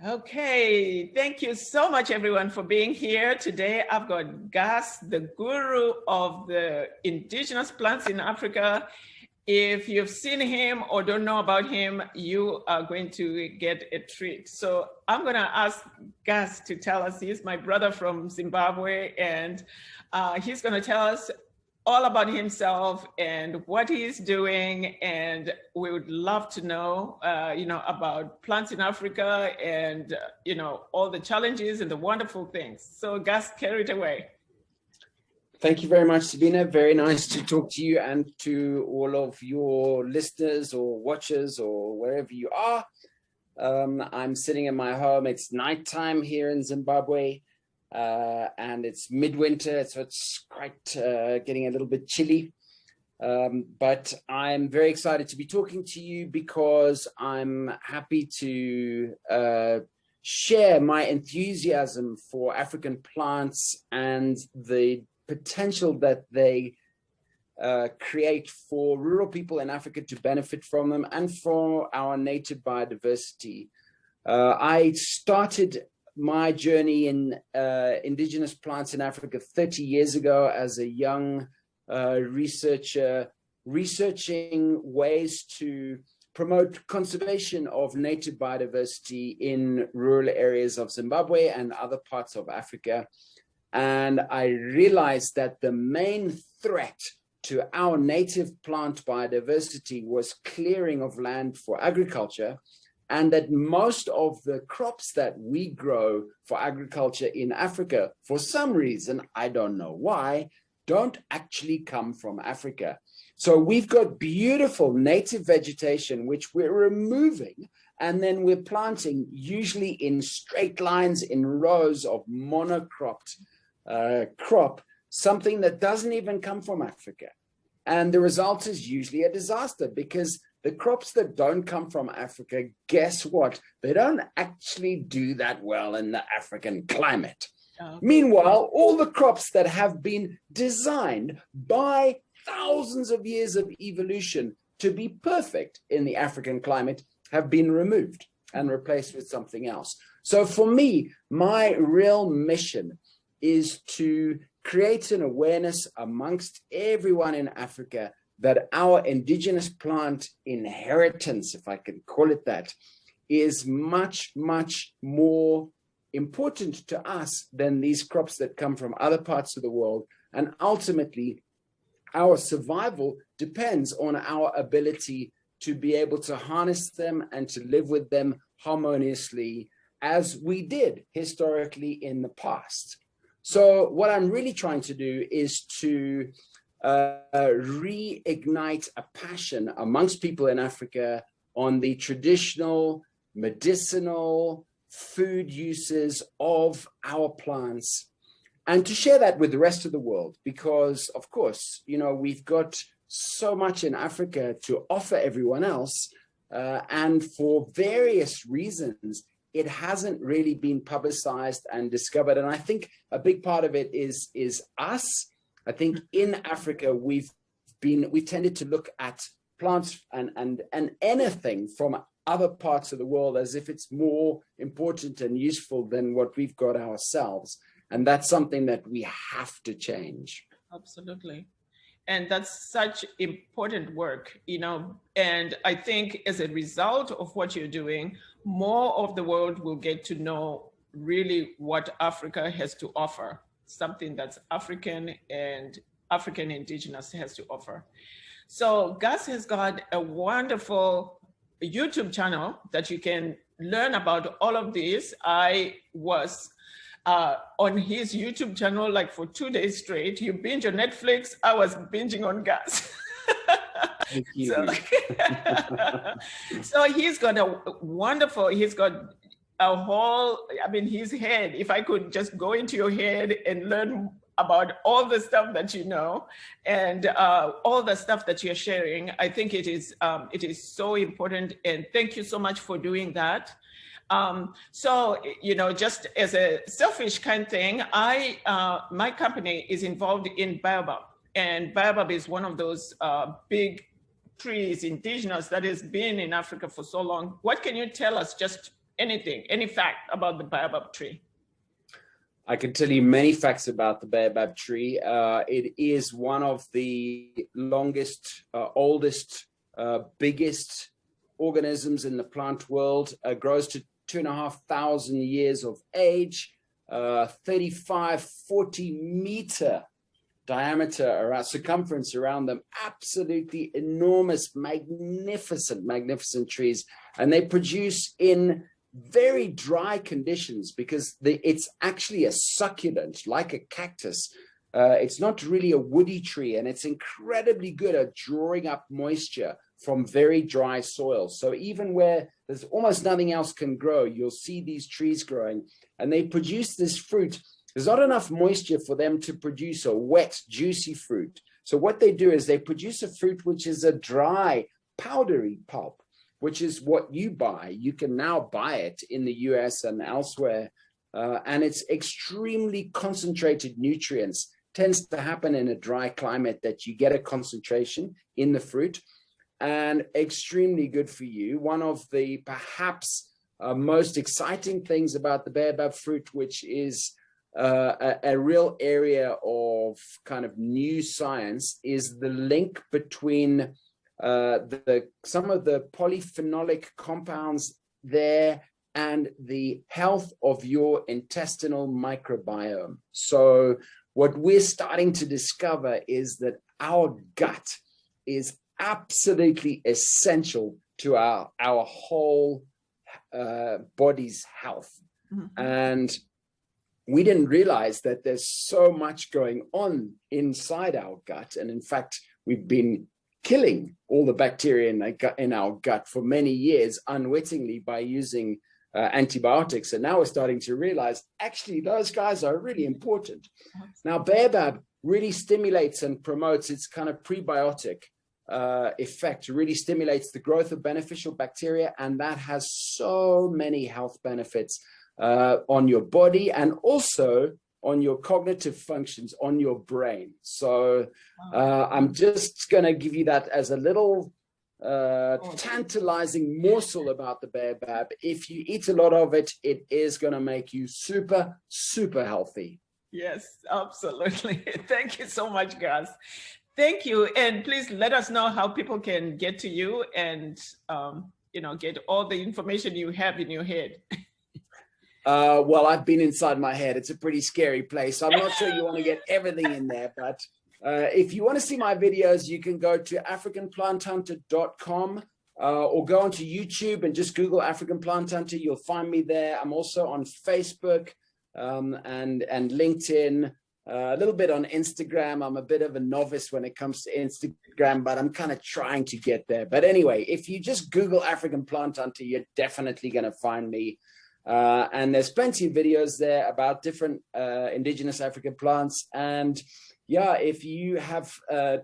Okay, thank you so much everyone for being here. Today I've got Gus, the guru of the indigenous plants in Africa. If you've seen him or don't know about him, you are going to get a treat. So I'm going to ask Gus to tell us. He's my brother from Zimbabwe, and he's going to tell us all about himself and what he's doing. And we would love to know, about plants in Africa and, all the challenges and the wonderful things. So Gus, carry it away. Thank you very much, Sabina. Very nice to talk to you and to all of your listeners or watchers or wherever you are. I'm sitting in my home. It's nighttime here in Zimbabwe, and it's midwinter, so it's quite getting a little bit chilly. But I'm very excited to be talking to you because I'm happy to share my enthusiasm for African plants and the potential that they create for rural people in Africa to benefit from them and for our native biodiversity. I started my journey in indigenous plants in Africa 30 years ago as a young researcher, researching ways to promote conservation of native biodiversity in rural areas of Zimbabwe and other parts of Africa. And I realized that the main threat to our native plant biodiversity was clearing of land for agriculture, and that most of the crops that we grow for agriculture in Africa, for some reason, I don't know why, don't actually come from Africa. So we've got beautiful native vegetation, which we're removing, and then we're planting usually in straight lines, in rows of monocropped crop, something that doesn't even come from Africa. And the result is usually a disaster, because the crops that don't come from Africa, guess what? They don't actually do that well in the African climate. Okay. Meanwhile, all the crops that have been designed by thousands of years of evolution to be perfect in the African climate have been removed and replaced with something else. So for me, my real mission is to create an awareness amongst everyone in Africa that our indigenous plant inheritance, if I can call it that, is much, much more important to us than these crops that come from other parts of the world. And ultimately, our survival depends on our ability to be able to harness them and to live with them harmoniously, as we did historically in the past. So what I'm really trying to do is to reignite a passion amongst people in Africa on the traditional medicinal food uses of our plants, and to share that with the rest of the world, because of course, we've got so much in Africa to offer everyone else, and for various reasons, it hasn't really been publicized and discovered. And I think a big part of it is us. I think in Africa, we've tended to look at plants and anything from other parts of the world as if it's more important and useful than what we've got ourselves. And that's something that we have to change. Absolutely. And that's such important work, and I think as a result of what you're doing, more of the world will get to know really what Africa has to offer, something that's African and African indigenous has to offer. So Gus has got a wonderful YouTube channel that you can learn about all of this. I was on his YouTube channel like for 2 days straight. You binge on Netflix, I was binging on Gus. Thank you. So he's got he's got a whole, his head, if I could just go into your head and learn about all the stuff that you know and all the stuff that you're sharing, I think it is so important. And thank you so much for doing that. So, just as a selfish kind of thing, my company is involved in baobab, and baobab is one of those big trees, indigenous, that has been in Africa for so long. What can you tell us, just anything, any fact about the baobab tree? I can tell you many facts about the baobab tree. It is one of the longest, oldest, biggest organisms in the plant world. Grows to 2,500 years of age, 35, 40-meter diameter around, circumference around them. Absolutely enormous, magnificent trees. And they produce in very dry conditions because it's actually a succulent, like a cactus. It's not really a woody tree, and it's incredibly good at drawing up moisture from very dry soil. So even where there's almost nothing else can grow, you'll see these trees growing, and they produce this fruit. There's not enough moisture for them to produce a wet, juicy fruit. So what they do is they produce a fruit which is a dry, powdery pulp, which is what you buy. You can now buy it in the US and elsewhere. And it's extremely concentrated nutrients. Tends to happen in a dry climate that you get a concentration in the fruit, and extremely good for you. One of the perhaps most exciting things about the baobab fruit, which is a real area of kind of new science, is the link between some of the polyphenolic compounds there and the health of your intestinal microbiome. So what we're starting to discover is that our gut is absolutely essential to our whole body's health. Mm-hmm. And we didn't realize that there's so much going on inside our gut. And in fact, we've been killing all the bacteria in our gut for many years unwittingly by using antibiotics. And now we're starting to realize, actually, those guys are really important. Now, baobab really stimulates and promotes its kind of prebiotic effect, really stimulates the growth of beneficial bacteria. And that has so many health benefits on your body and also on your cognitive functions, on your brain. So I'm just going to give you that as a little tantalizing morsel about the baobab. If you eat a lot of it, it is going to make you super, super healthy. Yes, absolutely. Thank you so much, Gus. Thank you. And please let us know how people can get to you and, get all the information you have in your head. Well, I've been inside my head. It's a pretty scary place. I'm not sure you want to get everything in there, but if you want to see my videos, you can go to africanplanthunter.com or go onto YouTube and just Google African Plant Hunter. You'll find me there. I'm also on Facebook and LinkedIn, a little bit on Instagram. I'm a bit of a novice when it comes to Instagram, but I'm kind of trying to get there. But anyway, if you just Google African Plant Hunter, you're definitely going to find me. And there's plenty of videos there about different indigenous African plants. And yeah, if you have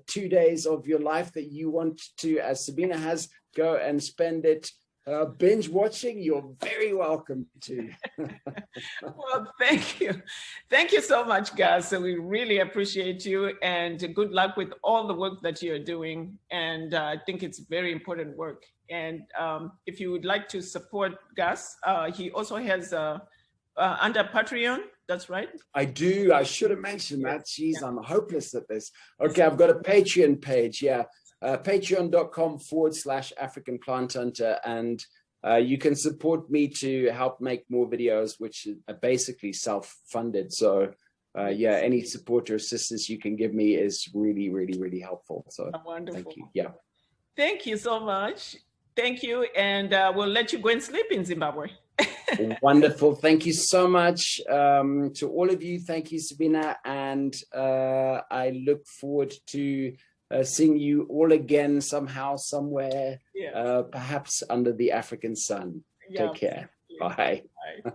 2 days of your life that you want to, as Sabina has, go and spend it binge watching, you're very welcome to. Well, thank you. Thank you so much, Gus. So we really appreciate you, and good luck with all the work that you're doing. And I think it's very important work. And if you would like to support Gus, he also has under Patreon. That's right. I do. I should have mentioned that. Jeez, yeah. I'm hopeless at this. Okay, I've got a Patreon page. Yeah. Patreon.com/African Plant Hunter, and you can support me to help make more videos, which are basically self-funded. So yeah, any support or assistance you can give me is really, really, really helpful. So wonderful. Thank you. Yeah. Thank you so much. Thank you. And we'll let you go and sleep in Zimbabwe. Wonderful. Thank you so much to all of you. Thank you, Sabina. And I look forward to seeing you all again somehow, somewhere, perhaps under the African sun. Yeah. Take care. Bye. Bye.